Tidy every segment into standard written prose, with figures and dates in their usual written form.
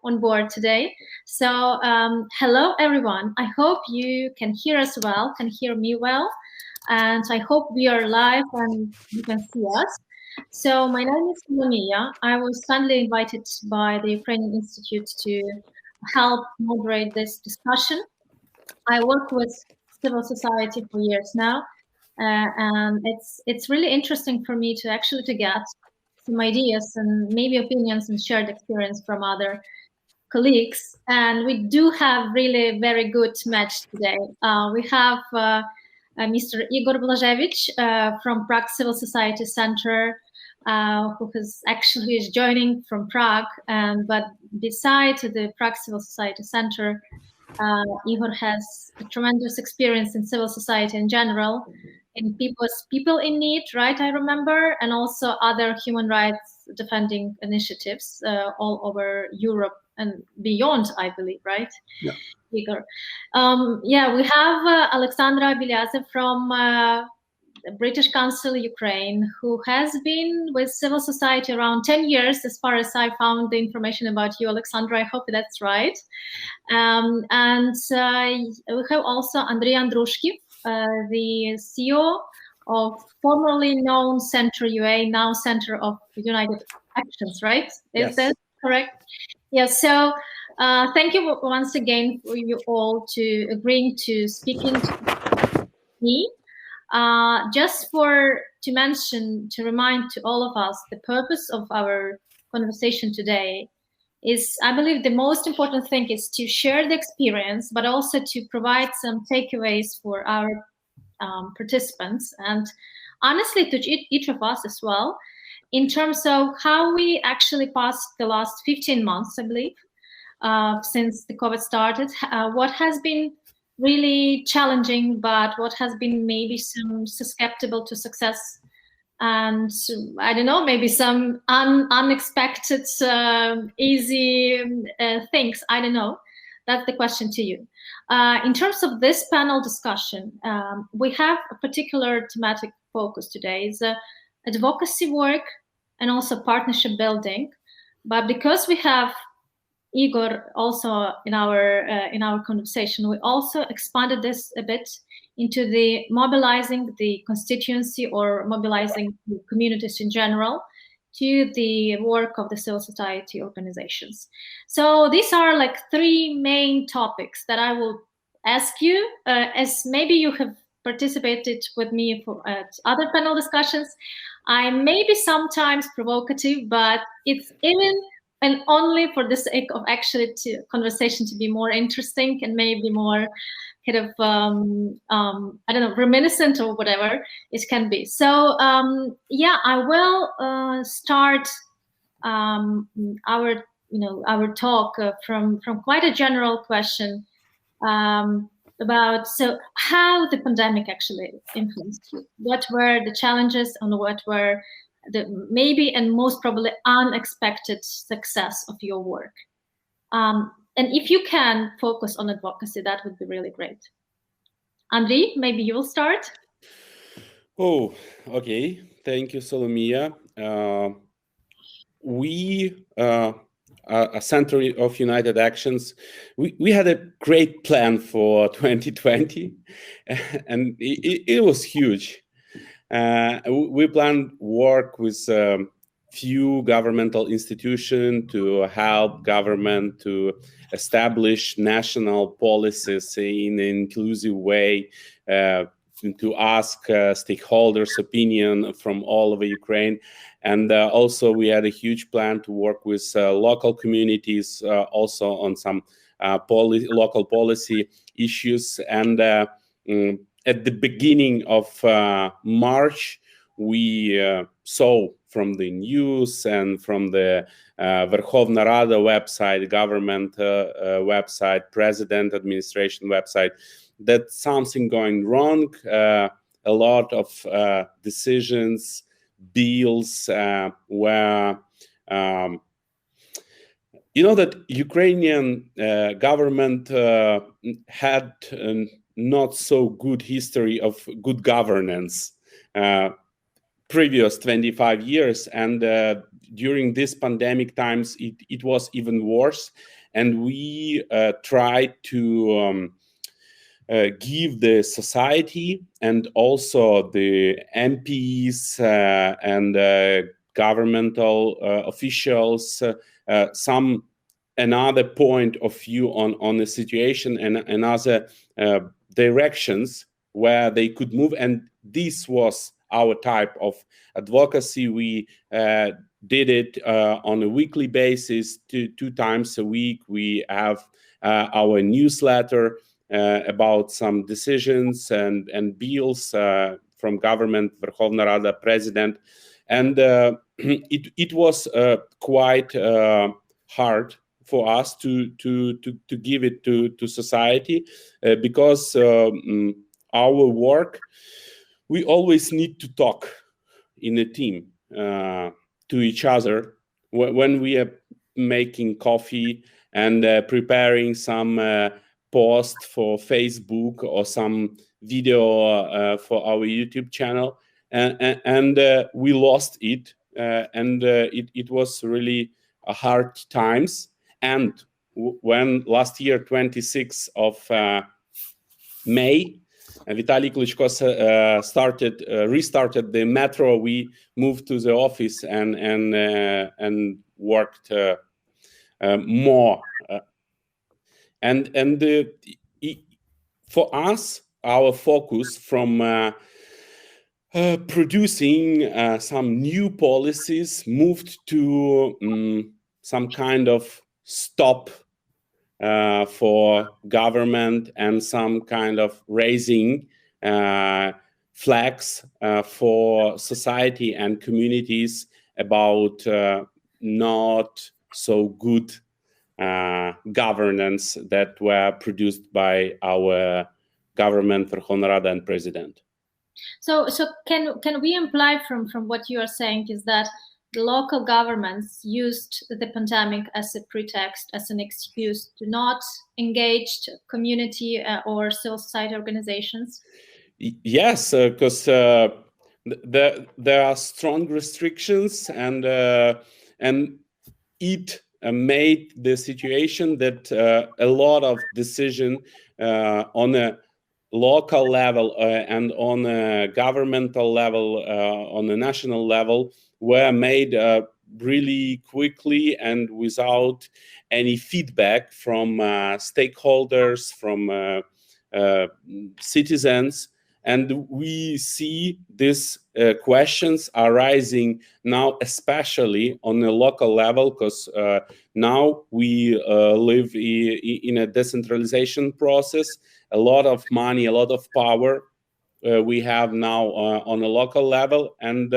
on board today. So hello, everyone. I hope you can hear us well, can hear me well. And I hope we are live and you can see us. So my name is Solomia. I was kindly invited by the Ukrainian Institute to help moderate this discussion. I work with civil society for years now, and it's really interesting for me to actually to get some ideas and maybe opinions and shared experience from other colleagues. And we do have really very good match today. We have Mr. Igor Blazevic from Prague Civil Society Centre, who is joining from Prague. But beside the Prague Civil Society Centre, Igor has a tremendous experience in civil society in general, in people in need, right? I remember, and also other human rights defending initiatives all over Europe and beyond, I believe, right? Yeah. Igor. Yeah, we have Oleksandra Bilyaze from the British Council Ukraine, who has been with civil society around 10 years, as far as I found the information about you, Oleksandra. I hope that's right. And we have also Andriy Andrushkiv, the CEO of formerly known Centre UA, now Centre of United Actions, right? Is that correct? Yes. So thank you once again for you all to agreeing to speaking to me. Just to remind to all of us, the purpose of our conversation today is, I believe the most important thing is to share the experience, but also to provide some takeaways for our participants, and honestly to each of us as well, in terms of how we actually passed the last 15 months, I believe, since the COVID started, what has been really challenging, but what has been maybe some susceptible to success, and I don't know, maybe some unexpected, easy things. I don't know. That's the question to you. In terms of this panel discussion, we have a particular thematic focus today. Is advocacy work and also partnership building. But because we have Igor also in our conversation, we also expanded this a bit into the mobilizing the constituency or mobilizing the communities in general to the work of the civil society organizations. So these are like three main topics that I will ask you, as maybe you have participated with me at other panel discussions. I may be sometimes provocative, but it's even and only for the sake of actually conversation to be more interesting and maybe more kind of, I don't know, reminiscent or whatever it can be. So yeah, I will start our talk from quite a general question about how the pandemic actually influenced you. What were the challenges and what were the maybe and most probably unexpected success of your work? And if you can focus on advocacy, that would be really great. Andriy, maybe you will start. Oh, okay. Thank you, Solomia. We, a Centre of United Actions, we had a great plan for 2020, and it was huge. We planned work with few governmental institutions to help government to establish national policies in an inclusive way, to ask stakeholders' opinion from all over Ukraine. And also we had a huge plan to work with local communities, also on some local policy issues. And at the beginning of March, we saw from the news and from the Verkhovna Rada website, government website, president administration website, that something going wrong. A lot of decisions, bills were, that Ukrainian government had not so good history of good governance previous 25 years, and during this pandemic times, it was even worse. And we tried to give the society and also the MPs and governmental officials some another point of view on the situation and another directions where they could move. And this was our type of advocacy. We did it on a weekly basis, two times a week. We have our newsletter about some decisions and bills from government, Verkhovna Rada, President. And it was quite hard for us to give it to society because our work, we always need to talk in a team to each other when we are making coffee and preparing some post for Facebook or some video for our YouTube channel, and we lost it, and it was really a hard times. And when last year, 26th of May, Vitaly Klitschko restarted the metro, we moved to the office and worked more. And for us, our focus from producing some new policies moved to some kind of stop for government and some kind of raising flags for society and communities about not so good governance that were produced by our government, Verkhovna Rada, and President. So can we imply from what you are saying is that the local governments used the pandemic as a pretext, as an excuse to not engage community or civil society organizations? Yes, because there are strong restrictions, and it made the situation that a lot of decision on a local level and on a governmental level, on a national level, were made really quickly and without any feedback from stakeholders, from citizens. And we see these questions arising now, especially on a local level, because now we live in a decentralization process. A lot of money, a lot of power we have now on a local level, and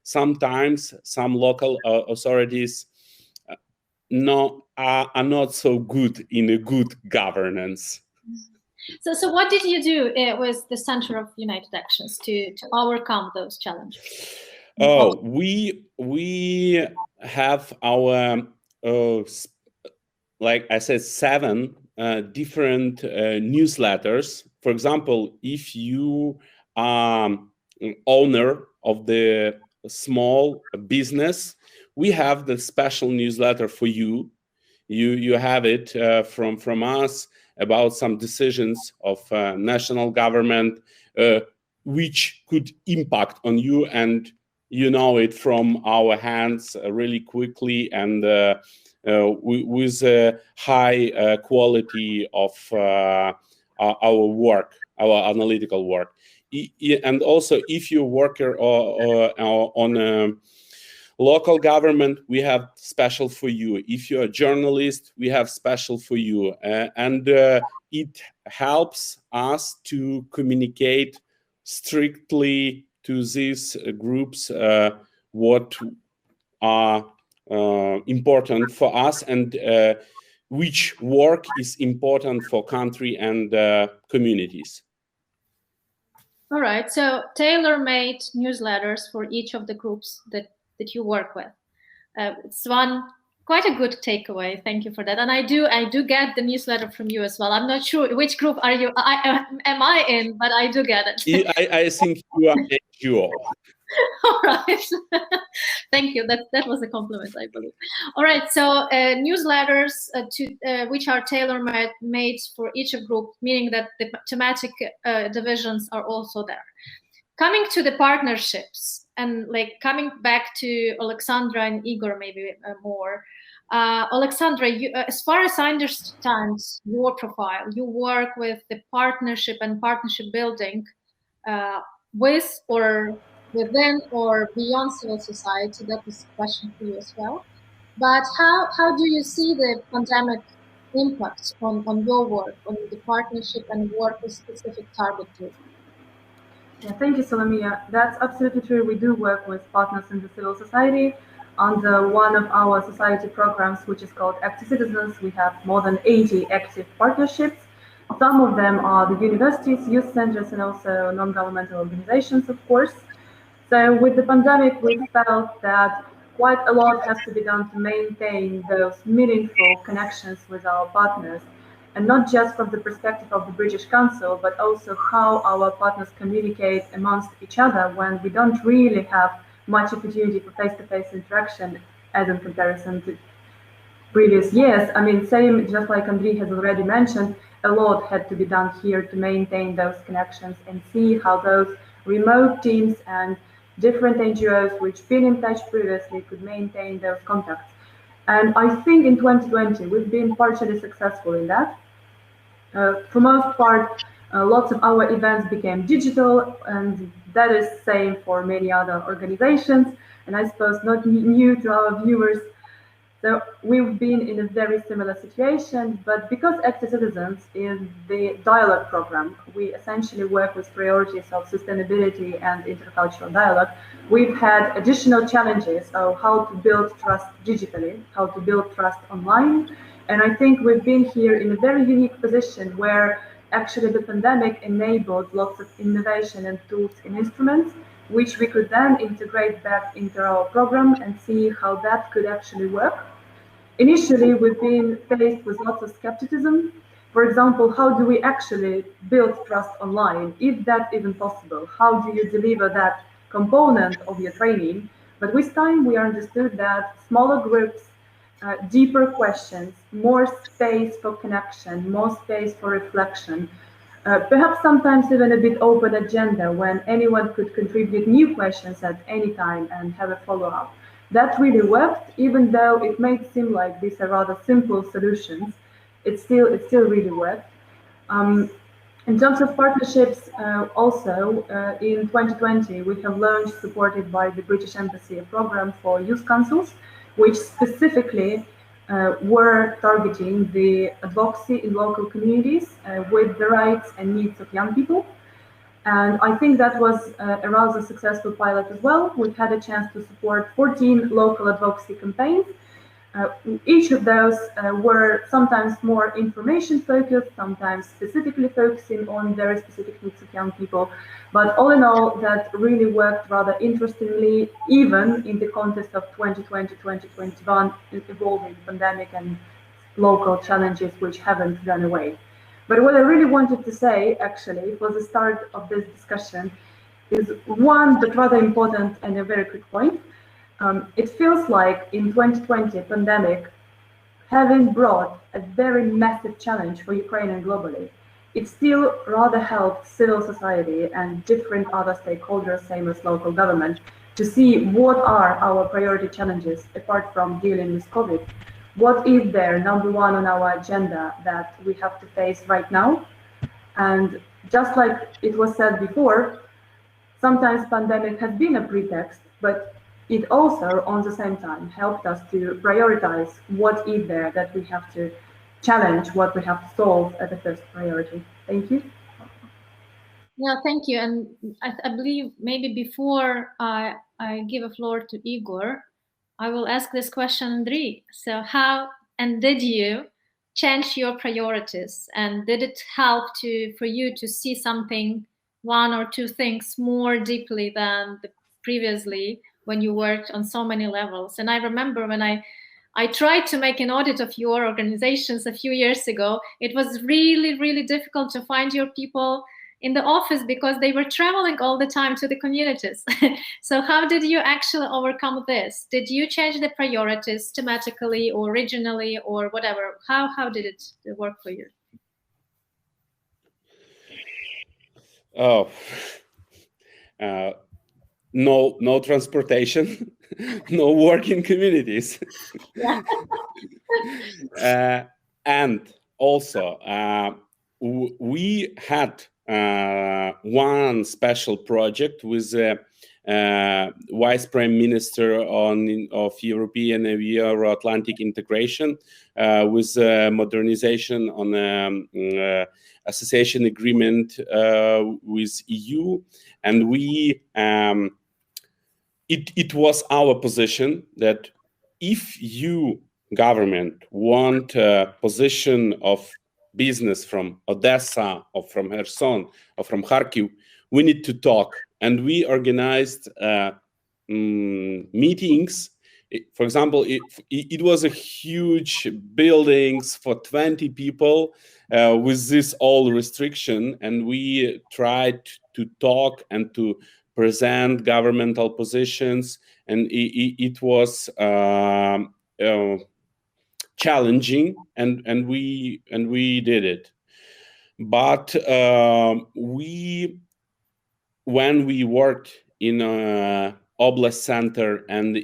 sometimes some local authorities are not so good in a good governance. So what did you do with the Center of United Actions to overcome those challenges? Oh, we have our like I said, 7 different newsletters. For example, if you are owner of the small business, we have the special newsletter for you. You have it from us about some decisions of national government which could impact on you, and you know it from our hands really quickly and with a high quality of our work, our analytical work. And also, if you're a worker or on a local government, we have special for you. If you're a journalist, we have special for you. And it helps us to communicate strictly to these groups what are important for us and which work is important for country and communities. All right, so tailor-made newsletters for each of the groups that you work with. It's quite a good takeaway. Thank you for that. And I do get the newsletter from you as well. I'm not sure which group am I in, but I do get it. I think you are NGO. All right. Thank you. That was a compliment, I believe. All right. So newsletters which are tailor-made for each group, meaning that the thematic divisions are also there. Coming to the partnerships and like coming back to Oleksandra and Igor, maybe more. Oleksandra, as far as I understand your profile, you work with the partnership and partnership building with or within or beyond civil society. That is a question for you as well. But how do you see the pandemic impact on your work, on the partnership and work with specific target group? Yeah, thank you, Solomia. That's absolutely true. We do work with partners in the civil society. Under one of our society programs, which is called Active Citizens, we have more than 80 active partnerships. Some of them are the universities, youth centers, and also non-governmental organizations, of course. So with the pandemic, we felt that quite a lot has to be done to maintain those meaningful connections with our partners, and not just from the perspective of the British Council, but also how our partners communicate amongst each other when we don't really have much opportunity for face-to-face interaction as in comparison to previous years. I mean, same, just like Andriy has already mentioned, a lot had to be done here to maintain those connections and see how those remote teams and different NGOs which been in touch previously could maintain those contacts. And I think in 2020, we've been partially successful in that. For most part, lots of our events became digital, and that is same for many other organizations, and I suppose not new to our viewers. So we've been in a very similar situation, but because Active Citizens is the dialogue program, we essentially work with priorities of sustainability and intercultural dialogue. We've had additional challenges of how to build trust digitally, how to build trust online. And I think we've been here in a very unique position where actually the pandemic enabled lots of innovation and tools and instruments, which we could then integrate back into our program and see how that could actually work. Initially, we've been faced with lots of skepticism. For example, how do we actually build trust online? Is that even possible? How do you deliver that component of your training? But with time, we understood that smaller groups, deeper questions, more space for connection, more space for reflection, perhaps sometimes even a bit open agenda when anyone could contribute new questions at any time and have a follow-up. That really worked, even though it may seem like these are rather simple solutions. It still really worked. In terms of partnerships, also in 2020, we have launched, supported by the British Embassy, a program for youth councils, which specifically were targeting the advocacy in local communities with the rights and needs of young people. And I think that was a rather successful pilot as well. We've had a chance to support 14 local advocacy campaigns. Each of those were sometimes more information focused, sometimes specifically focusing on very specific needs of young people. But all in all, that really worked rather interestingly, even in the context of 2020-2021 evolving pandemic and local challenges which haven't gone away. But what I really wanted to say, actually, for the start of this discussion, is one but rather important and a very quick point. It feels like in 2020 pandemic, having brought a very massive challenge for Ukraine and globally, it still rather helped civil society and different other stakeholders, same as local government, to see what are our priority challenges apart from dealing with COVID. What is there, number one on our agenda that we have to face right now? And just like it was said before, sometimes pandemic has been a pretext, but it also, on the same time, helped us to prioritize what is there that we have to challenge, what we have to solve as a first priority. Thank you. Yeah, thank you. And I believe maybe before I give a floor to Igor, I will ask this question, Andriy. So how and did you change your priorities? And did it help for you to see something, one or two things more deeply than previously when you worked on so many levels? And I remember when I tried to make an audit of your organizations a few years ago, it was really, really difficult to find your people in the office because they were traveling all the time to the communities. So how did you actually overcome this? Did you change the priorities thematically or regionally or whatever? How did it work for you? Oh, no transportation, no work in communities. And also, we had one special project with the Vice Prime Minister of European and Euro-Atlantic integration with modernization on association agreement with EU, and we it was our position that if you government want a position of business from Odessa or from Kherson or from Kharkiv, we need to talk. And we organized meetings. For example, it was a huge buildings for 20 people with this all restriction, and we tried to talk and to present governmental positions, and it was challenging, and we did it. But when we worked in Oblast Center and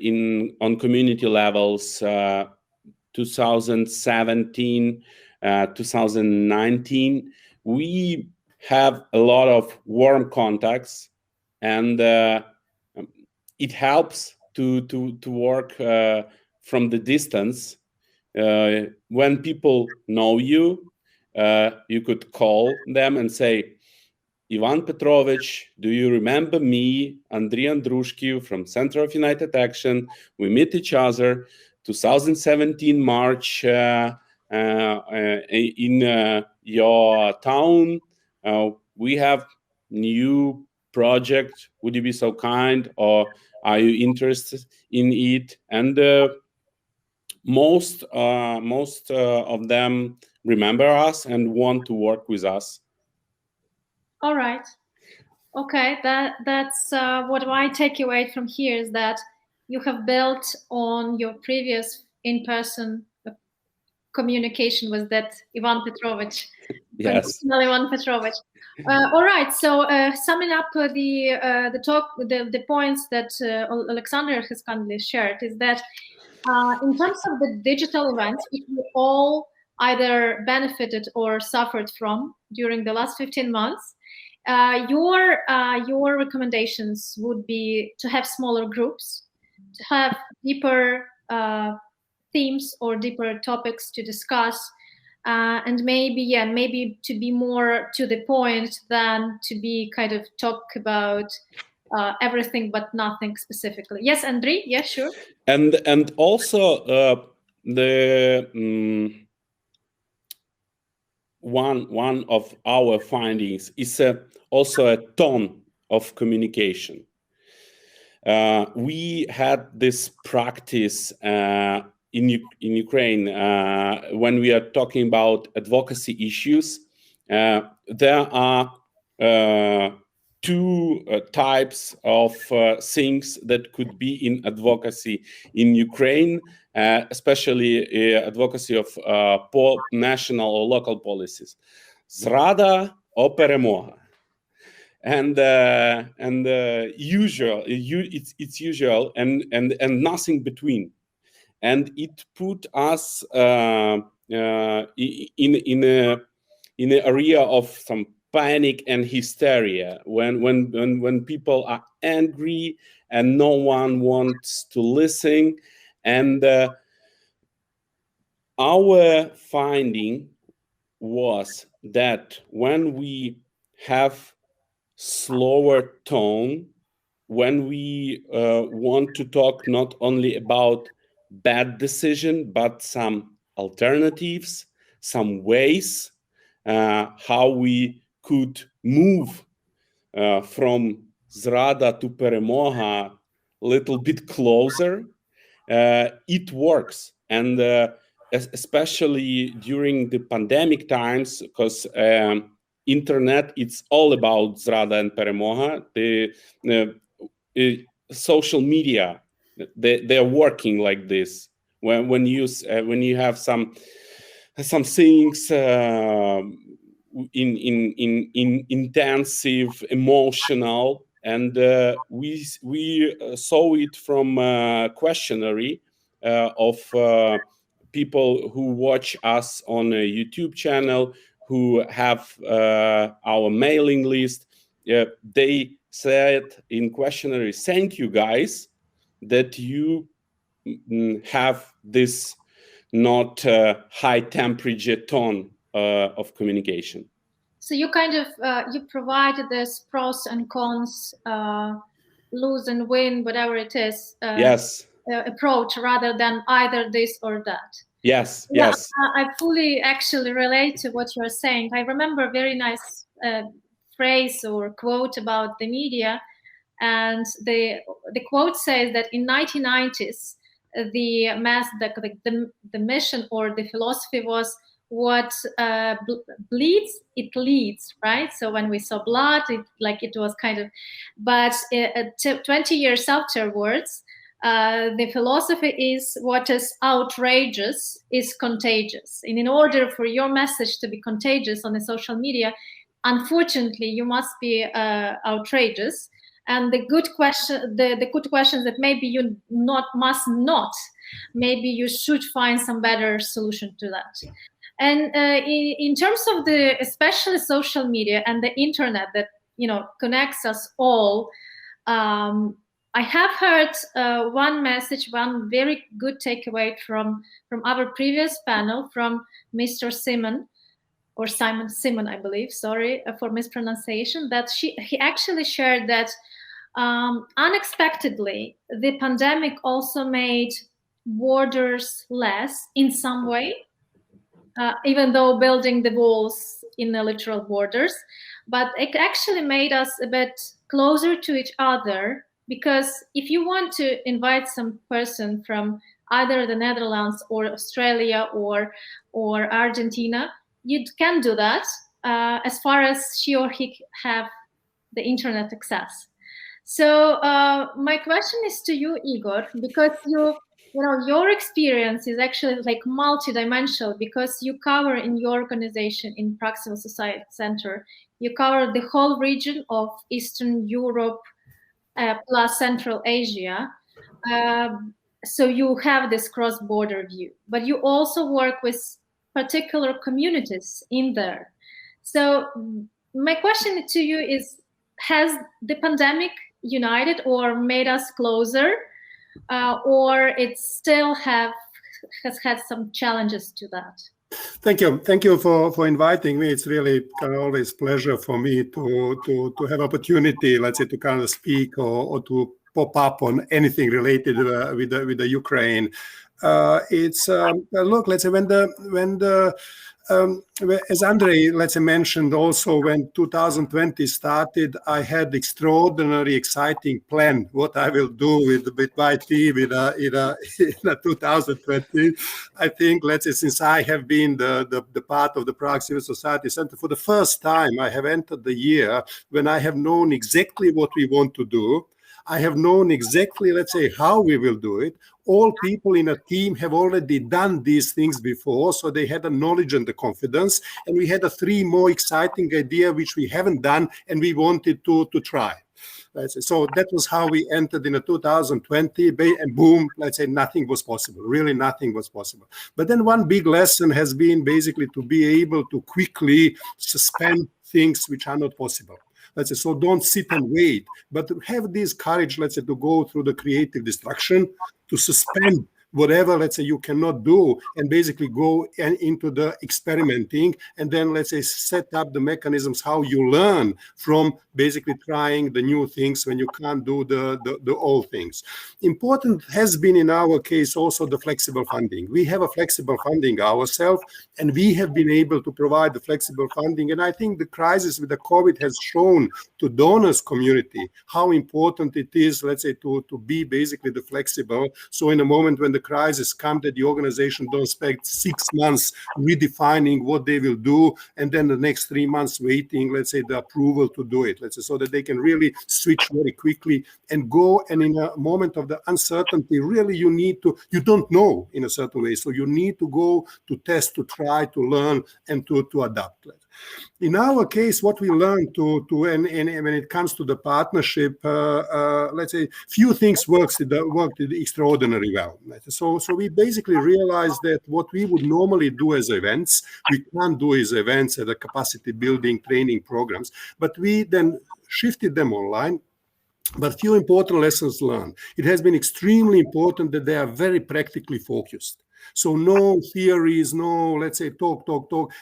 on community levels, 2017, 2019, we have a lot of warm contacts, and it helps to work from the distance. When people know you, you could call them and say, Ivan Petrovich, do you remember me, Andriy Andrushkiv from Center of United Action? We meet each other 2017 March in your town. We have new project. Would you be so kind, or are you interested in it? And most of them remember us and want to work with us. All right. Okay, that's what I take away from here is that you have built on your previous in-person communication with that Ivan Petrovich. Yes. Ivan Petrovich. All right. So summing up the points that Oleksandra has kindly shared is that in terms of the digital events, which we all either benefited or suffered from during the last 15 months, your recommendations would be to have smaller groups, to have deeper themes or deeper topics to discuss, and maybe to be more to the point than to be kind of talk about everything but nothing specifically. Yes, Andriy? Yeah, sure. And also one of our findings is also a tone of communication. We had this practice in Ukraine when we are talking about advocacy issues. There are two types of things that could be in advocacy in Ukraine, especially advocacy of national or local policies. Zrada or перемога. And usual, it's usual, and nothing between, and it put us in an area of some panic and hysteria when people are angry and no one wants to listen. And our finding was that when we have slower tone, when we want to talk not only about bad decision, but some alternatives, some ways how we could move from Zrada to Перемога a little bit closer, it works. And especially during the pandemic times, because internet, it's all about Zrada and Peremoha. The social media, they're working like this. When you have some things in intensive, emotional, and we saw it from questionnaire of people who watch us on a YouTube channel, who have our mailing list. They said in questionnaire, "Thank you guys that you have this not high temperature tone of communication." So you kind of you provide this pros and cons, lose and win, whatever it is. Yes. Approach rather than either this or that. Yes. Yeah, Yes. I fully actually relate to what you're saying. I remember a very nice phrase or quote about the media, and the quote says that in 1990s the mission or the philosophy was, what bleeds, it leads, right? So when we saw blood, it was kind of, but 20 years afterwards, the philosophy is, what is outrageous is contagious. And in order for your message to be contagious on the social media, unfortunately, you must be outrageous. And the good question, the good questions that maybe you must not, maybe you should find some better solution to that. And in terms of especially social media and the internet that connects us all, I have heard one message, one very good takeaway from our previous panel from Mr. Simon, or Simon, I believe. Sorry for mispronunciation. That he actually shared that unexpectedly the pandemic also made borders less in some way. Even though building the walls in the literal borders, but it actually made us a bit closer to each other, because if you want to invite some person from either the Netherlands or Australia or Argentina, you can do that as far as she or he have the internet access. So my question is to you, Igor, because your experience is actually like multidimensional, because you cover in your organization in Prague Civil Society Centre, you cover the whole region of Eastern Europe plus Central Asia. So you have this cross-border view, but you also work with particular communities in there. So my question to you is, has the pandemic united or made us closer? Or it still has had some challenges to that? Thank you for inviting me. It's really kind of always pleasure for me to have opportunity, let's say, to kind of speak or to pop up on anything related with the Ukraine. It's look, let's say, as Andriy, let's say, mentioned also, when 2020 started, I had extraordinary exciting plan what I will do with my team in 2020. I think, let's say, since I have been the part of the Prague Civil Society Centre, for the first time I have entered the year when I have known exactly what we want to do. I have known exactly, let's say, how we will do it. All people in a team have already done these things before, so they had the knowledge and the confidence. And we had 3 more exciting ideas which we haven't done, and we wanted to try. Let's say. So that was how we entered in 2020, and boom, let's say, nothing was possible. Really, nothing was possible. But then one big lesson has been basically to be able to quickly suspend things which are not possible. Let's say, so don't sit and wait, but have this courage, let's say, to go through the creative destruction, to suspend whatever, let's say, you cannot do, and basically go into the experimenting, and then, let's say, set up the mechanisms how you learn from basically trying the new things when you can't do the old things. Important has been in our case also the flexible funding. We have a flexible funding ourselves, and we have been able to provide the flexible funding. And I think the crisis with the COVID has shown to donors community how important it is, let's say, to be basically the flexible. So in a moment when the crisis comes, that the organization don't spend 6 months redefining what they will do, and then the next 3 months waiting, let's say, the approval to do it, let's say, so that they can really switch very quickly and go. And in a moment of the uncertainty, really you don't know in a certain way, so you need to go to test, to try, to learn, and to adapt. In our case, what we learned and when it comes to the partnership, let's say, few things worked extraordinarily well. So we basically realized that what we would normally do as events, we can't do as events at a capacity building training programs, but we then shifted them online. But few important lessons learned. It has been extremely important that they are very practically focused. So no theories, no, let's say, talk,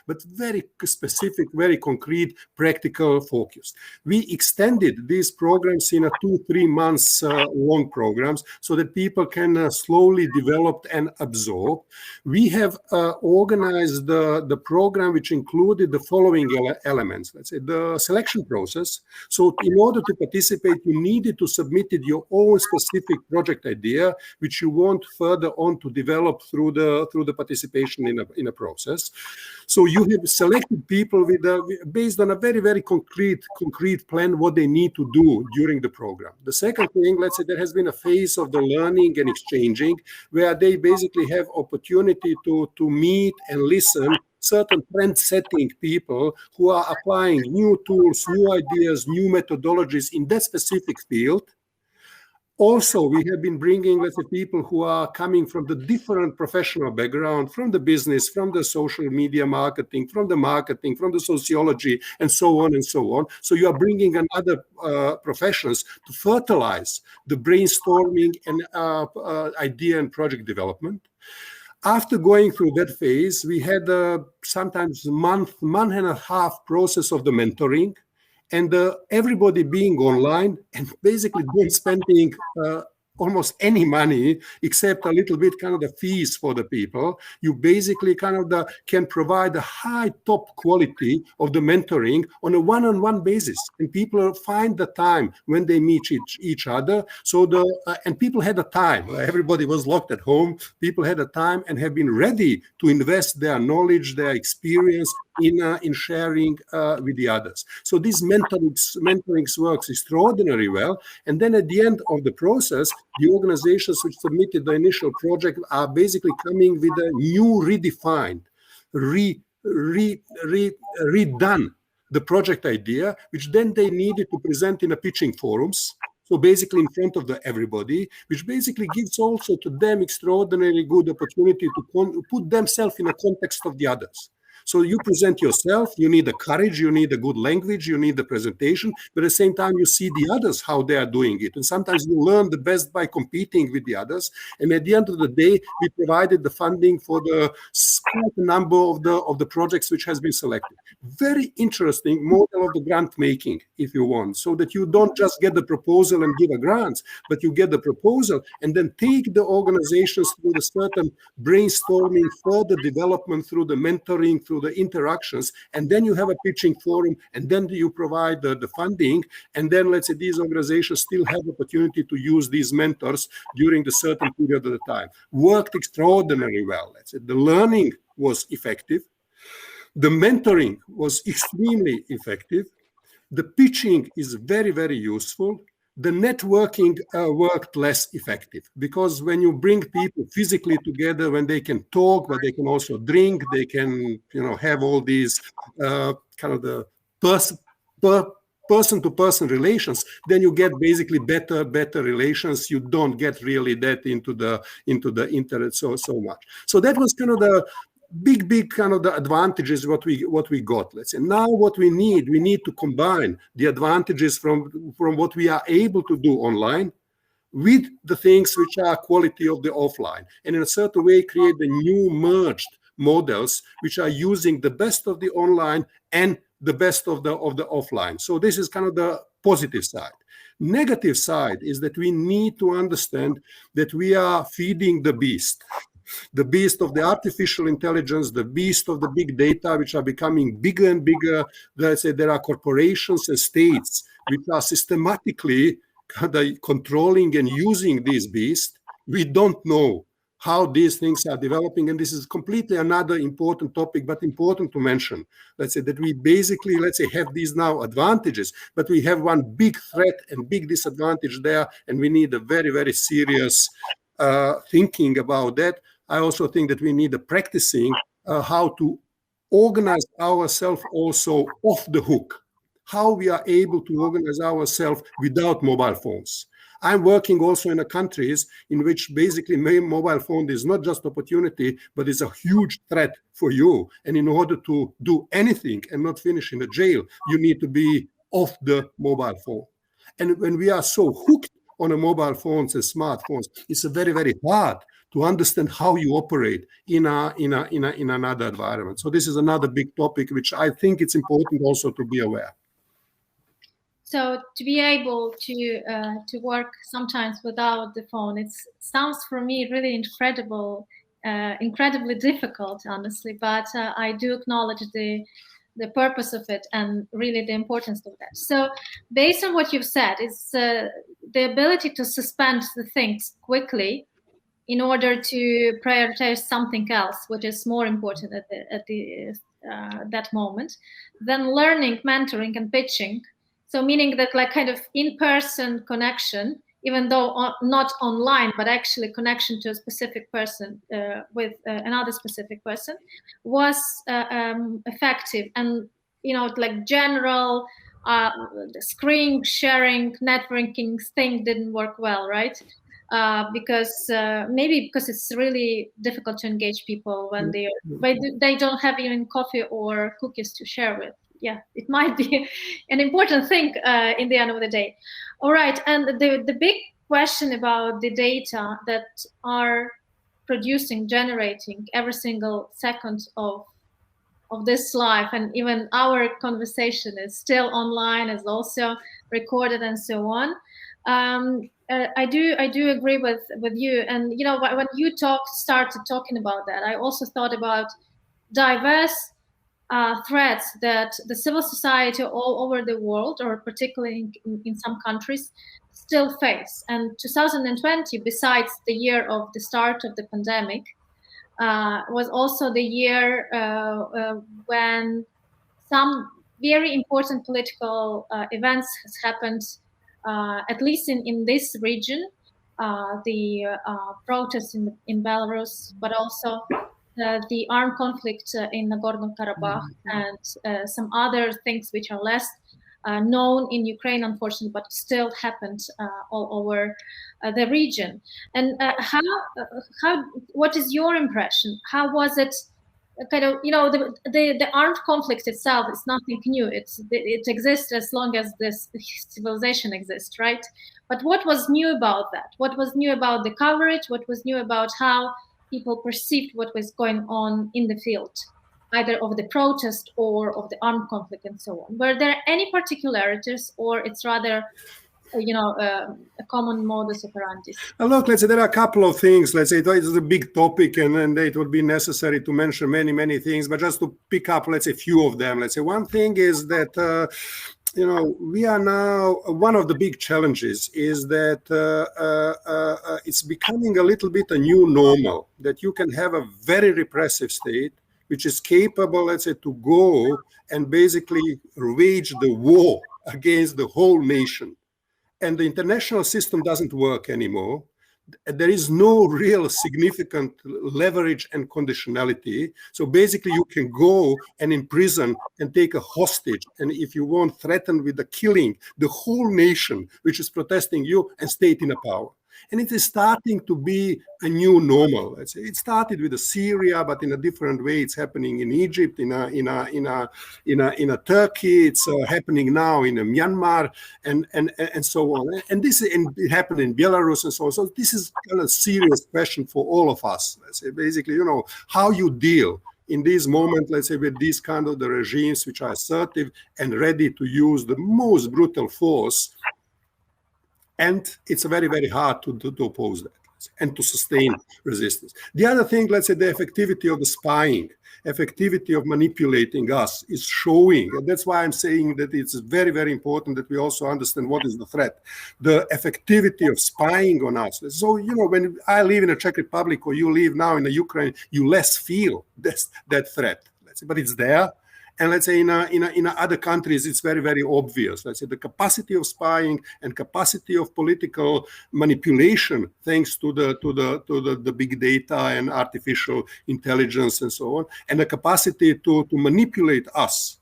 but very specific, very concrete, practical focus. We extended these programs in a 2-3 months long programs so that people can slowly develop and absorb. We have organized the program, which included the following elements. Let's say the selection process. So in order to participate, you needed to submit your own specific project idea, which you want further on to develop through the participation in a process. So you have selected people based on a very, very concrete plan what they need to do during the program. The second thing, let's say, there has been a phase of the learning and exchanging where they basically have opportunity to meet and listen certain trend-setting people who are applying new tools, new ideas, new methodologies in that specific field. Also, we have been bringing, let's say, people who are coming from the different professional background, from the business, from the social media marketing, from the sociology, and so on and so on. So you are bringing another professions to fertilize the brainstorming and idea and project development. After going through that phase, we had sometimes month and a half process of the mentoring, and everybody being online and basically don't spending almost any money except a little bit kind of the fees for the people. You basically kind of can provide a high top quality of the mentoring on a one-on-one basis, and people find the time when they meet each other. So and people had a time. Everybody was locked at home. People had a time and have been ready to invest their knowledge, their experience in sharing with the others. So this mentoring works extraordinarily well. And then at the end of the process, the organizations which submitted the initial project are basically coming with a new redefined, redone the project idea, which then they needed to present in a pitching forums. So basically in front of everybody, which basically gives also to them extraordinarily good opportunity to put themselves in a context of the others. So you present yourself, you need the courage, you need a good language, you need the presentation, but at the same time you see the others, how they are doing it. And sometimes you learn the best by competing with the others. And at the end of the day, we provided the funding for the quite a number of the projects which has been selected. Very interesting model of the grant making, if you want, so that you don't just get the proposal and give a grant, but you get the proposal and then take the organizations through the certain brainstorming, further development through the mentoring, through the interactions, and then you have a pitching forum, and then you provide the funding, and then let's say these organizations still have opportunity to use these mentors during the certain period of the time. Worked extraordinarily well. Let's say the learning was effective, the mentoring was extremely effective, the pitching is very, very useful. The networking worked less effective, because when you bring people physically together, when they can talk, but they can also drink, they can, have all these kind of the person-to-person relations, then you get basically better relations. You don't get really that into the internet so much. So that was kind of the big kind of the advantages what we got. Let's say now what we need to combine the advantages from what we are able to do online with the things which are quality of the offline, and in a certain way create the new merged models which are using the best of the online and the best of the offline. So this is kind of the positive side. Negative side is that we need to understand that we are feeding the beast of the artificial intelligence, the beast of the big data, which are becoming bigger and bigger. Let's say there are corporations and states which are systematically controlling and using these beasts. We don't know how these things are developing. And this is completely another important topic, but important to mention. Let's say that we basically, have these now advantages, but we have one big threat and big disadvantage there, and we need a very, very serious thinking about that. I also think that we need a practicing how to organize ourselves also off the hook, how we are able to organize ourselves without mobile phones. I'm working also in countries in which basically mobile phone is not just opportunity, but is a huge threat for you. And in order to do anything and not finish in a jail, you need to be off the mobile phone. And when we are so hooked on a mobile phones and smartphones, it's very, very hard to understand how you operate in another environment. So this is another big topic, which I think it's important also to be aware. So to be able to work sometimes without the phone, it sounds for me really incredibly difficult, honestly. But I do acknowledge the purpose of it and really the importance of that. So based on what you've said, it's the ability to suspend the things quickly in order to prioritize something else, which is more important at that moment, then learning, mentoring, and pitching. So meaning that like kind of in-person connection, even though not online, but actually connection to a specific person with another specific person was effective. And, like general screen sharing, networking thing didn't work well, right? Because it's really difficult to engage people when they don't have even coffee or cookies to share with. Yeah, it might be an important thing in the end of the day. All right, and the big question about the data that are generating every single second of this life, and even our conversation is still online, is also recorded, and so on. I do agree with you, and when you started talking about that, I also thought about diverse threats that the civil society all over the world, or particularly in some countries, still face. And 2020, besides the year of the start of the pandemic, was also the year when some very important political events has happened, at least in this region, the protests in Belarus, but also the armed conflict in Nagorno-Karabakh, and some other things which are less known in Ukraine, unfortunately, but still happened all over the region. And what is your impression? How was it? Kind of, the armed conflict itself is nothing new. It exists as long as this civilization exists, right? But what was new about that? What was new about the coverage? What was new about how people perceived what was going on in the field, either of the protest or of the armed conflict and so on? Were there any particularities, or it's rather, a common modus operandi? Look, let's say there are a couple of things. Let's say it is a big topic, and it would be necessary to mention many, many things, but just to pick up, let's say, a few of them. Let's say one thing is that we are now, one of the big challenges is that it's becoming a little bit a new normal, that you can have a very repressive state which is capable, let's say, to go and basically wage the war against the whole nation. And the international system doesn't work anymore. There is no real significant leverage and conditionality. So basically you can go and imprison and take a hostage, and if you want, threaten with the killing the whole nation which is protesting you and state in a power. And it is starting to be a new normal. Let's say it started with Syria, but in a different way. It's happening in Egypt, in Turkey. It's happening now in Myanmar, and so on. And it happened in Belarus and so on. So this is kind of serious question for all of us. Let's say basically, how you deal in this moment, let's say, with these kind of the regimes which are assertive and ready to use the most brutal force. And it's very, very hard to oppose that and to sustain resistance. The other thing, let's say, the effectivity of the spying. effectivity of manipulating us is showing. And that's why I'm saying that it's very, very important that we also understand what is the threat. The effectivity of spying on us. So, you know, when I live in the Czech Republic or you live now in the Ukraine, you less feel that threat. Let's say, but it's there. And let's say in other countries, it's very, very obvious. Let's say the capacity of spying and capacity of political manipulation, thanks to the big data and artificial intelligence and so on, and the capacity to manipulate us.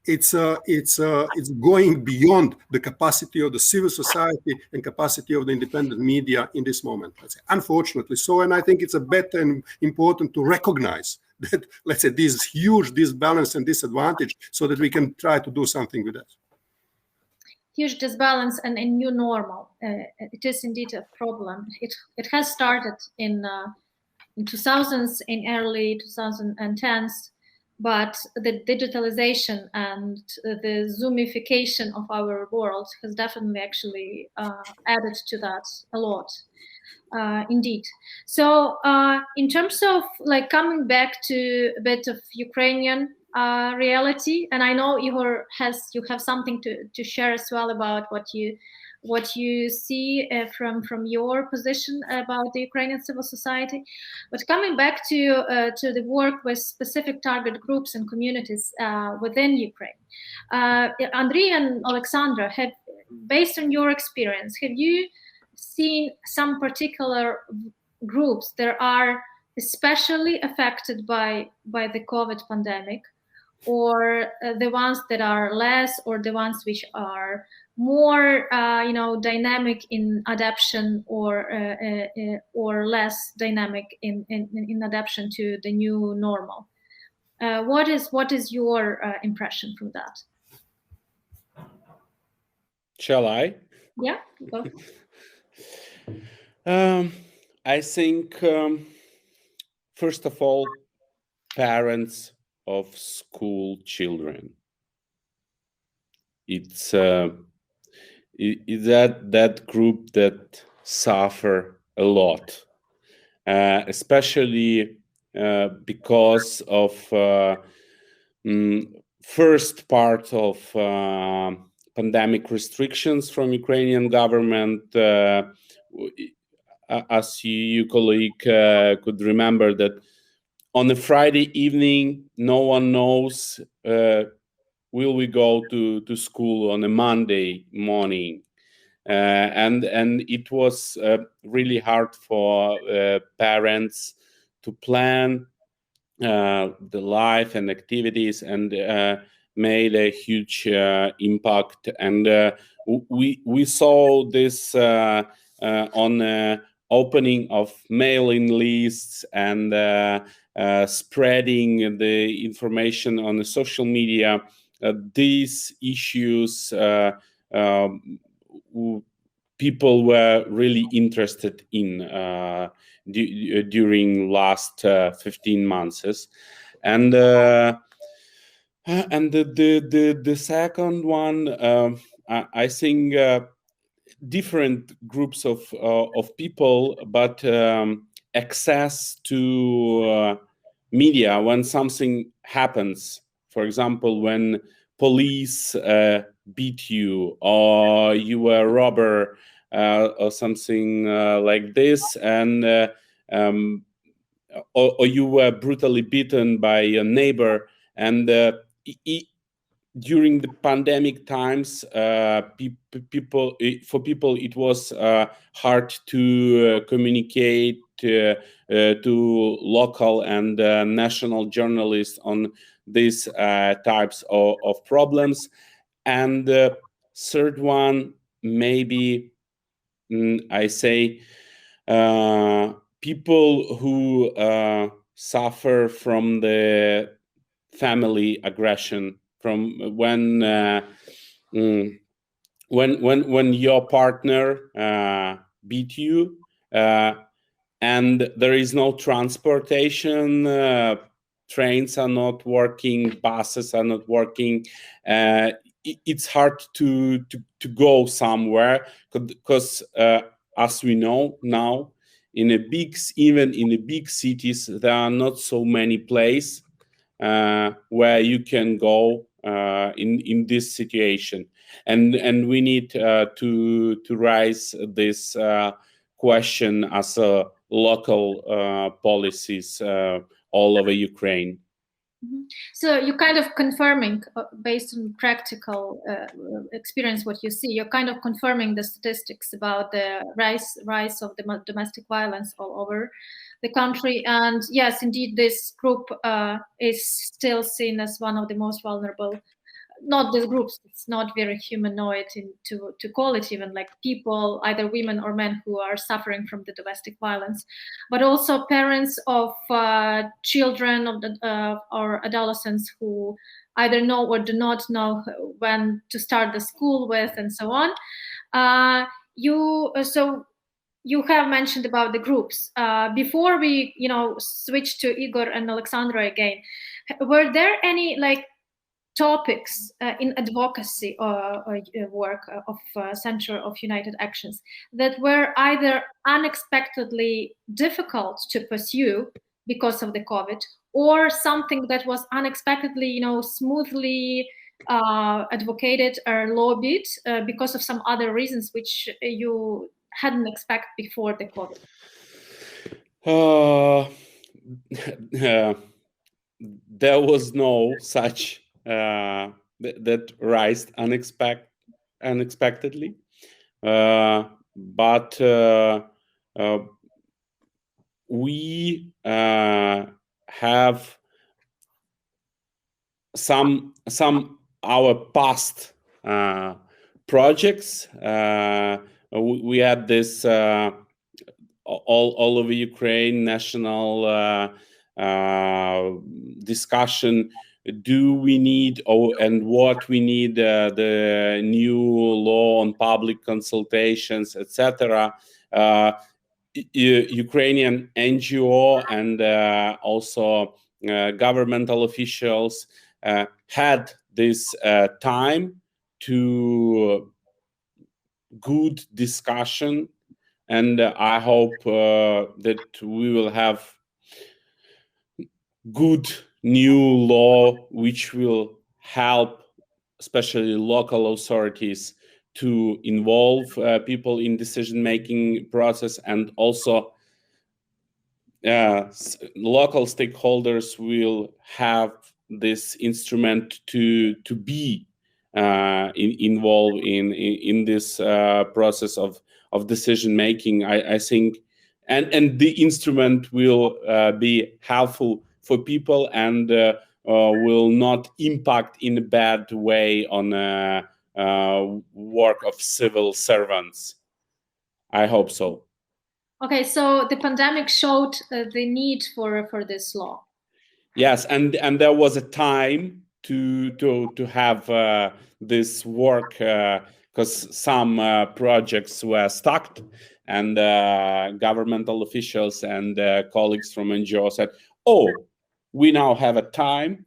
It's going beyond the capacity of the civil society and capacity of the independent media in this moment. Let's say, unfortunately so, and I think it's a better and important to recognize that, let's say, this huge disbalance and disadvantage, so that we can try to do something with that. Huge disbalance and a new normal. It is indeed a problem. It has started in 2000s, in early 2010s, but the digitalization and the Zoomification of our world has definitely actually added to that a lot. Indeed. So in terms of like coming back to a bit of Ukrainian reality, and I know you have something to share as well about what you see from your position about the Ukrainian civil society. But coming back to the work with specific target groups and communities within Ukraine, Andriy and Oleksandra, based on your experience, have you seen some particular groups that are especially affected by the COVID pandemic, or the ones that are less, or the ones which are more dynamic in adaptation, or less dynamic in adaptation to the new normal? What is your impression from that? Shall I? Yeah, go. I think, first of all, parents of school children. It's that group that suffer a lot, especially because of first part of pandemic restrictions from Ukrainian government. As you colleague could remember, that on a Friday evening, no one knows will we go to school on a Monday morning, and it was really hard for parents to plan the life and activities, and made a huge impact. And we saw this on opening of mailing lists and spreading the information on the social media. These issues people were really interested in during last 15 months, and the second one, I think different groups of people, but access to media when something happens. For example, when police beat you, or you were a robber, or something like this, and or you were brutally beaten by a neighbor, and during the pandemic times, people it was hard to communicate to local and national journalists on these types of problems. And the third one, maybe I say people who suffer from the family aggression, from when your partner beat you, and there is no transportation, trains are not working, buses are not working. It's hard to go somewhere, because as we know now, even in the big cities, there are not so many places where you can go in this situation, and we need to raise this question as a local policies all over Ukraine. So you're kind of confirming, based on practical experience, what you see. You're kind of confirming the statistics about the rise of the domestic violence all over the country. And yes, indeed, this group is still seen as one of the most vulnerable. Not the groups, it's not very humanoid to call it even like people, either women or men, who are suffering from the domestic violence, but also parents of children or adolescents who either know or do not know when to start the school with, and so on. You have mentioned about the groups. Before we, switch to Igor and Oleksandra again, were there any topics in advocacy or work of Center of United Actions that were either unexpectedly difficult to pursue because of the COVID, or something that was unexpectedly, smoothly advocated or lobbied because of some other reasons which you hadn't expected before the COVID? There was no such that rise unexpectedly, but we have some our past projects. We had this all over Ukraine national discussion. Do we need and what we need the new law on public consultations, etc. Ukrainian NGO and also governmental officials had this time to good discussion, and I hope that we will have good new law which will help especially local authorities to involve people in decision-making process, and also local stakeholders will have this instrument to be involved in this process of decision-making. I think, and the instrument will be helpful for people and will not impact in a bad way on work of civil servants. I hope so. Okay, so the pandemic showed the need for this law. Yes, and there was a time to have this work because some projects were stuck, and governmental officials and colleagues from NGO said, "Oh, we now have a time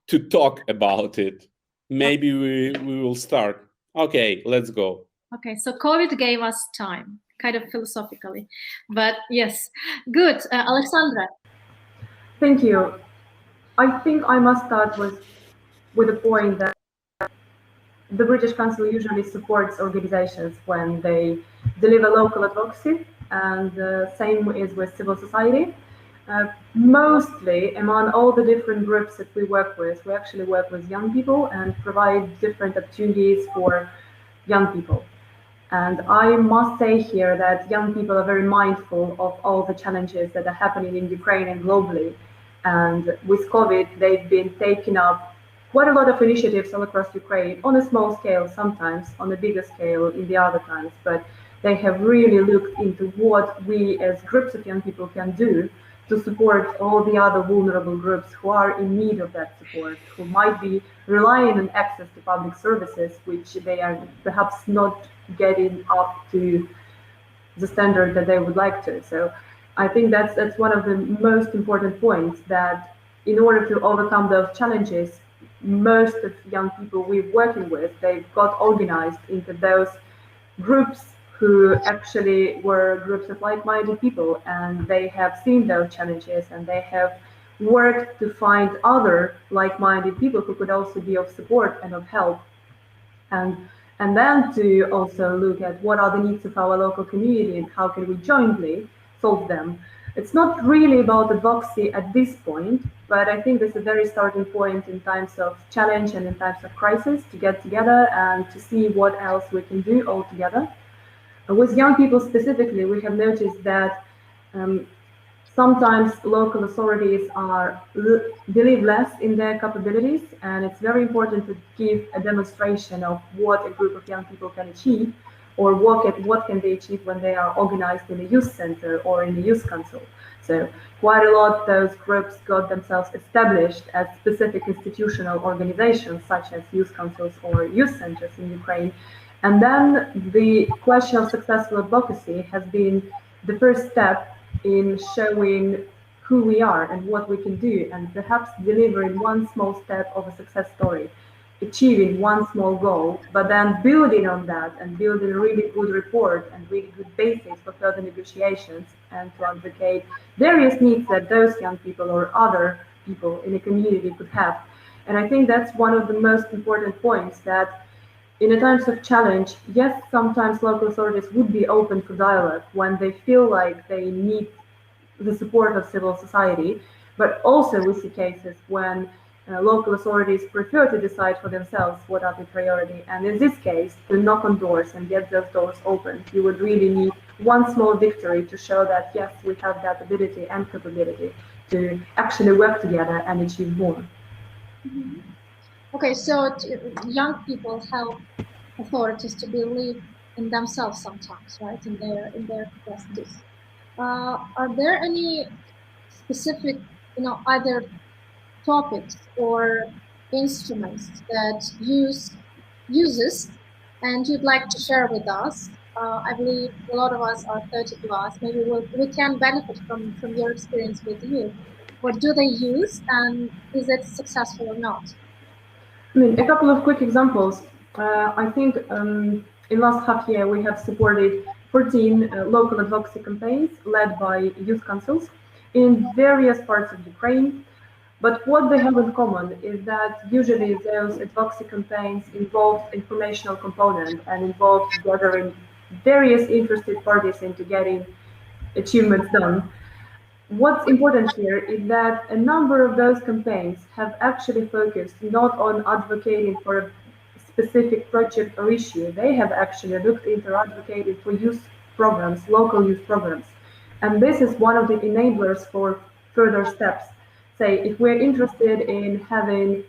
to talk about it. Maybe we will start. Okay, let's go." Okay, so COVID gave us time, kind of philosophically, but yes, good. Oleksandra. Thank you. I think I must start with the point that the British Council usually supports organizations when they deliver local advocacy, and same is with civil society. Mostly among all the different groups that we work with, we actually work with young people and provide different opportunities for young people. And I must say here that young people are very mindful of all the challenges that are happening in Ukraine and globally. And with COVID, they've been taking up quite a lot of initiatives all across Ukraine, on a small scale sometimes, on a bigger scale in the other times. But they have really looked into what we as groups of young people can do to support all the other vulnerable groups who are in need of that support, who might be relying on access to public services, which they are perhaps not getting up to the standard that they would like to. So I think that's one of the most important points, that in order to overcome those challenges, most of young people we're working with, they've got organized into those groups who actually were groups of like-minded people, and they have seen those challenges and they have worked to find other like-minded people who could also be of support and of help, and then to also look at what are the needs of our local community and how can we jointly solve them. It's not really about advocacy at this point, but I think it's a very starting point in times of challenge and in times of crisis to get together and to see what else we can do all together. With young people specifically, we have noticed that sometimes local authorities believe less in their capabilities, and it's very important to give a demonstration of what a group of young people can achieve, or what can they achieve when they are organized in a youth center or in a youth council. So quite a lot those groups got themselves established as specific institutional organizations, such as youth councils or youth centers in Ukraine. And then the question of successful advocacy has been the first step in showing who we are and what we can do, and perhaps delivering one small step of a success story, achieving one small goal, but then building on that and building a really good report and really good basis for further negotiations and to advocate various needs that those young people or other people in a community could have. And I think that's one of the most important points, that in a times of challenge, yes, sometimes local authorities would be open for dialogue when they feel like they need the support of civil society, but also we see cases when local authorities prefer to decide for themselves what are the priority. And in this case, to knock on doors and get those doors open, you would really need one small victory to show that, yes, we have that ability and capability to actually work together and achieve more. Mm-hmm. Okay, so young people help authorities to believe in themselves sometimes, right? In their capacities. Are there any specific, either topics or instruments that uses and you'd like to share with us? I believe a lot of us are 30 plus. Maybe we can benefit from your experience with you. What do they use, and is it successful or not? I mean, a couple of quick examples. I think in last half year we have supported 14 local advocacy campaigns led by youth councils in various parts of Ukraine. But what they have in common is that usually those advocacy campaigns involved informational component and involved gathering various interested parties into getting achievements done. What's important here is that a number of those campaigns have actually focused not on advocating for a specific project or issue. They have actually looked into advocating for youth programs, local youth programs. And this is one of the enablers for further steps. Say, if we're interested in having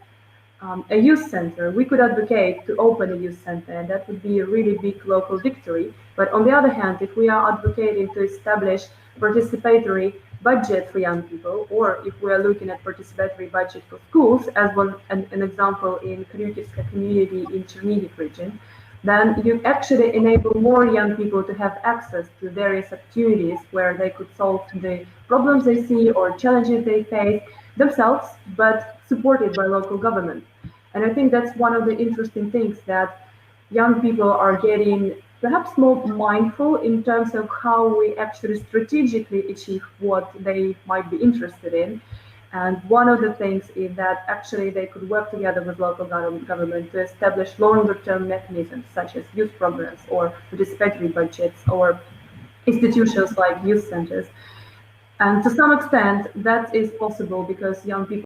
a youth center, we could advocate to open a youth center, and that would be a really big local victory. But on the other hand, if we are advocating to establish participatory budget for young people, or if we are looking at participatory budget for schools, as an example in Kryukivska community in Chernihiv region, then you actually enable more young people to have access to various opportunities where they could solve the problems they see or challenges they face themselves, but supported by local government. And I think that's one of the interesting things, that young people are getting perhaps more mindful in terms of how we actually strategically achieve what they might be interested in. And one of the things is that actually they could work together with local government to establish longer-term mechanisms such as youth programs or participatory budgets or institutions like youth centers. And to some extent, that is possible because young people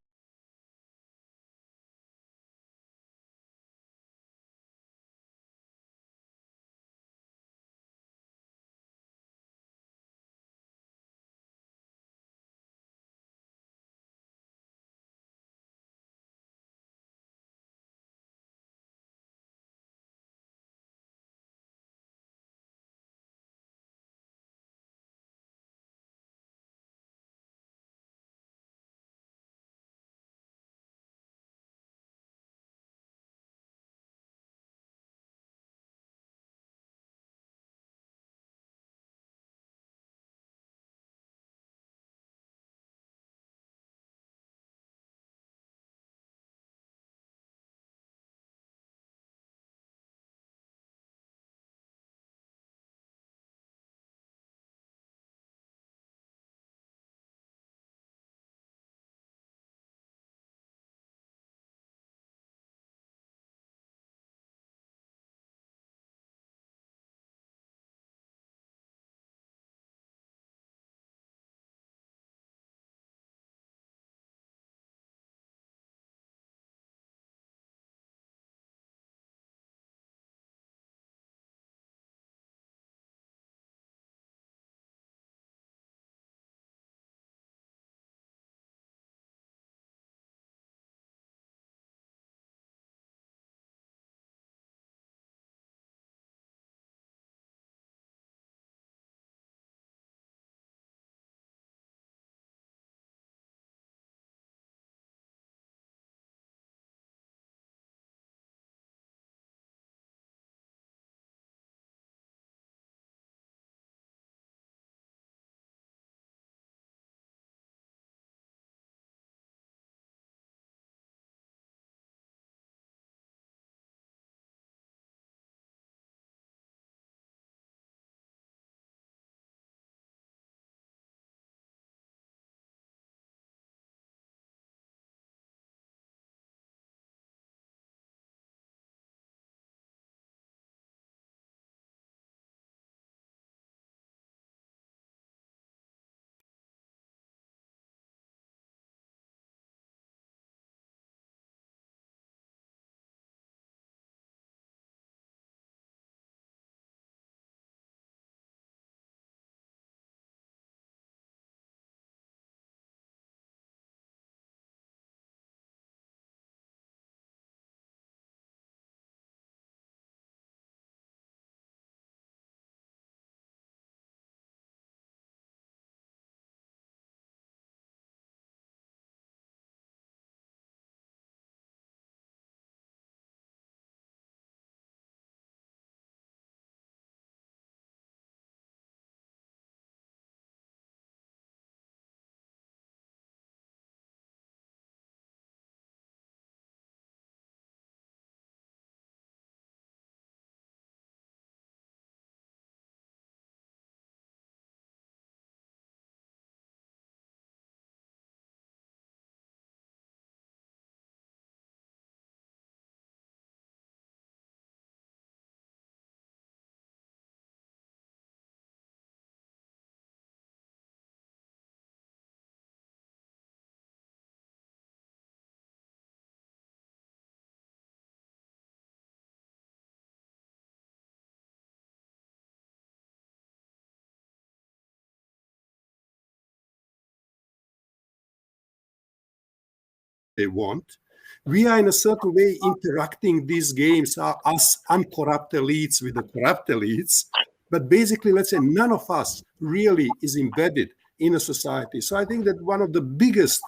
they want. We are in a certain way interacting these games, us uncorrupt elites with the corrupt elites. But basically, let's say none of us really is embedded in a society. So I think that one of the biggest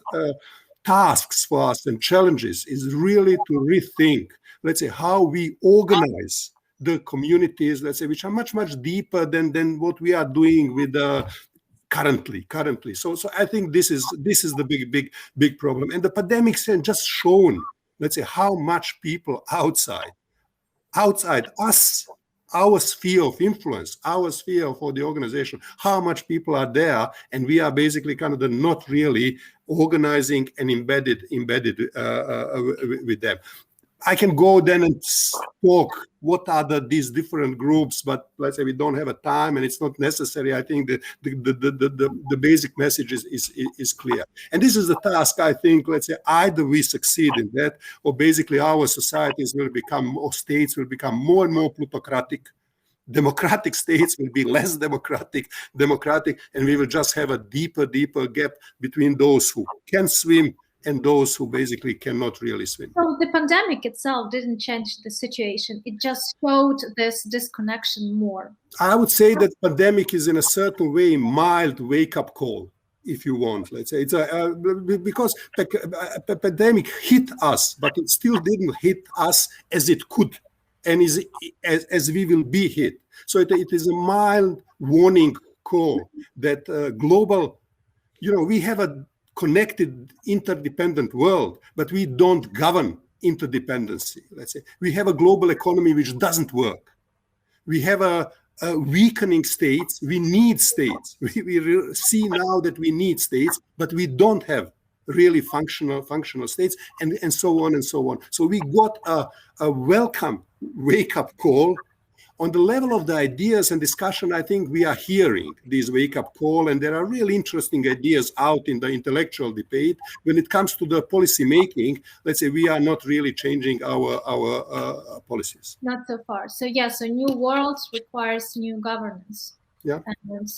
tasks for us and challenges is really to rethink, let's say, how we organize the communities, let's say, which are much, much deeper than what we are doing with currently. So I think this is the big problem. And the pandemic has just shown, let's say, how much people outside us, our sphere of influence, our sphere for the organization, how much people are there, and we are basically kind of not really organizing and embedded with them. I can go then and talk what are these different groups, but let's say we don't have a time and it's not necessary. I think the basic message is clear. And this is the task, I think, let's say either we succeed in that, or basically our societies will become, or states will become more and more plutocratic. Democratic states will be less democratic, and we will just have a deeper gap between those who can swim and those who basically cannot really swim. So the pandemic itself didn't change the situation. It just showed this disconnection more. I would say that pandemic is in a certain way mild wake-up call, if you want. Let's say it's because the pandemic hit us, but it still didn't hit us as it could, and as we will be hit. So it is a mild warning call that global, we have a connected, interdependent world, but we don't govern interdependency. Let's say we have a global economy which doesn't work. We have a weakening states. We need states. We see now that we need states, but we don't have really functional states, and so on and so on. So we got a welcome wake-up call. On the level of the ideas and discussion, I think we are hearing these wake-up call, and there are really interesting ideas out in the intellectual debate. When it comes to the policy making, let's say we are not really changing our policies. Not so far. So so new worlds requires new governance. Yeah, and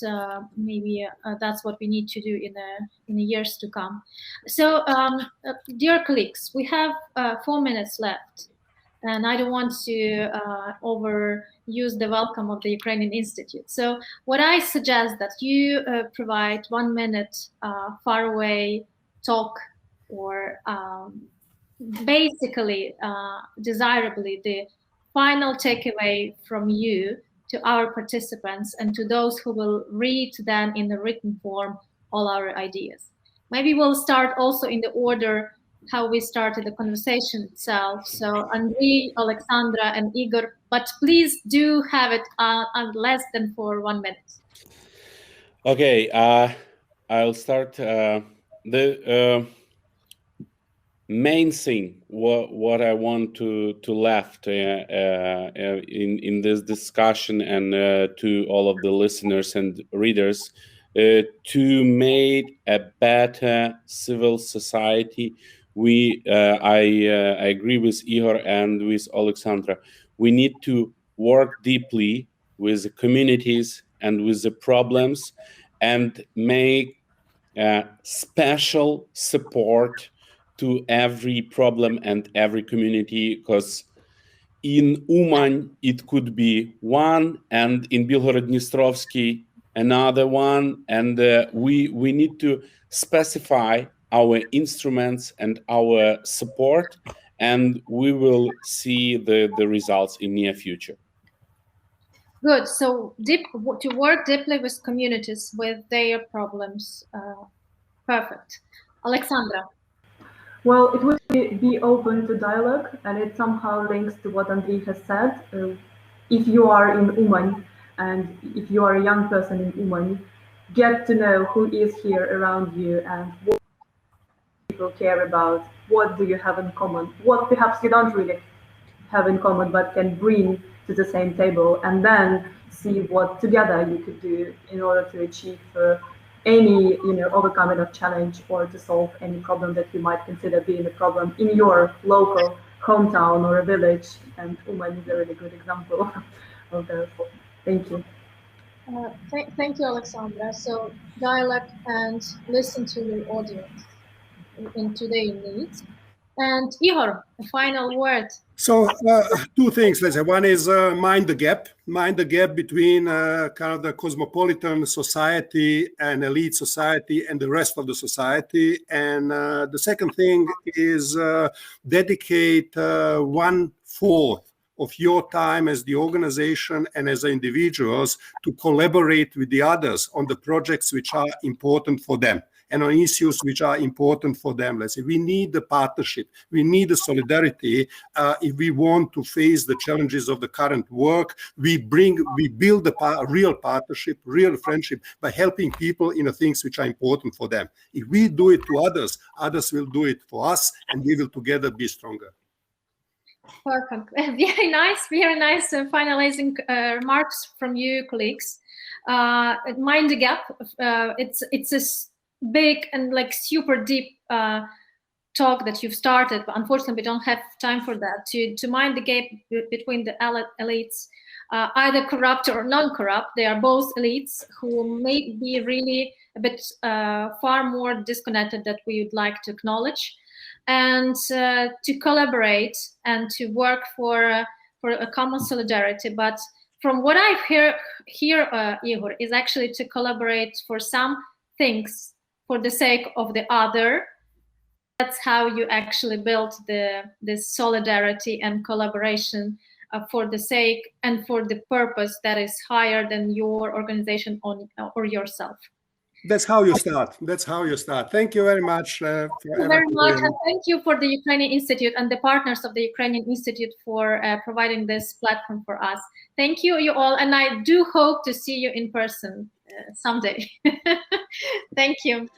maybe that's what we need to do in the years to come. So, dear colleagues, we have 4 minutes left. And I don't want to overuse the welcome of the Ukrainian Institute. So what I suggest that you provide 1 minute faraway talk, or basically, desirably, the final takeaway from you to our participants and to those who will read then in the written form all our ideas. Maybe we'll start also in the order how we started the conversation itself. So Andriy, Oleksandra, and Igor, but please do have it less than for 1 minute. Okay, I'll start. The main thing what I want to left in this discussion, and to all of the listeners and readers, to make a better civil society. I agree with Igor and with Oleksandra. We need to work deeply with the communities and with the problems, and make special support to every problem and every community, because in Uman it could be one, and in Bilgorod-Dnistrovsky another one, and we need to specify our instruments and our support, and we will see the results in near future. Good. So to work deeply with communities, with their problems. Perfect. Oleksandra. Well, it would be open to dialogue, and it somehow links to what Andriy has said. If you are in Uman, and if you are a young person in Uman, get to know who is here around you and what people care about, what do you have in common, what perhaps you don't really have in common but can bring to the same table, and then see what together you could do in order to achieve any overcoming of challenge, or to solve any problem that you might consider being a problem in your local hometown or a village. And Uman is a really good example of that. Thank you. Thank you, Oleksandra. So dialogue and listen to your audience into their needs. And Igor, a final word. So two things, let's say. One is mind the gap between kind of the cosmopolitan society and elite society and the rest of the society. And the second thing is dedicate 1/4 of your time as the organization and as individuals to collaborate with the others on the projects which are important for them and on issues which are important for them. Let's say we need the partnership, we need the solidarity if we want to face the challenges of the current work. We build a real partnership, real friendship by helping people in the things which are important for them. If we do it to others, others will do it for us, and we will together be stronger. Perfect. Very nice finalizing remarks from you, colleagues. Mind the gap. It's a big and like super deep talk that you've started, but unfortunately we don't have time for that. To mind the gap between the elites, either corrupt or non-corrupt. They are both elites who may be really a bit far more disconnected than we would like to acknowledge. And to collaborate and to work for a common solidarity. But from what I hear, Igor, is actually to collaborate for some things for the sake of the other. That's how you actually build this solidarity and collaboration for the sake and for the purpose that is higher than your organization or yourself. That's how you start. That's how you start. Thank you very much. Thank you very much. And thank you for the Ukrainian Institute and the partners of the Ukrainian Institute for providing this platform for us. Thank you, you all. And I do hope to see you in person someday. Thank you.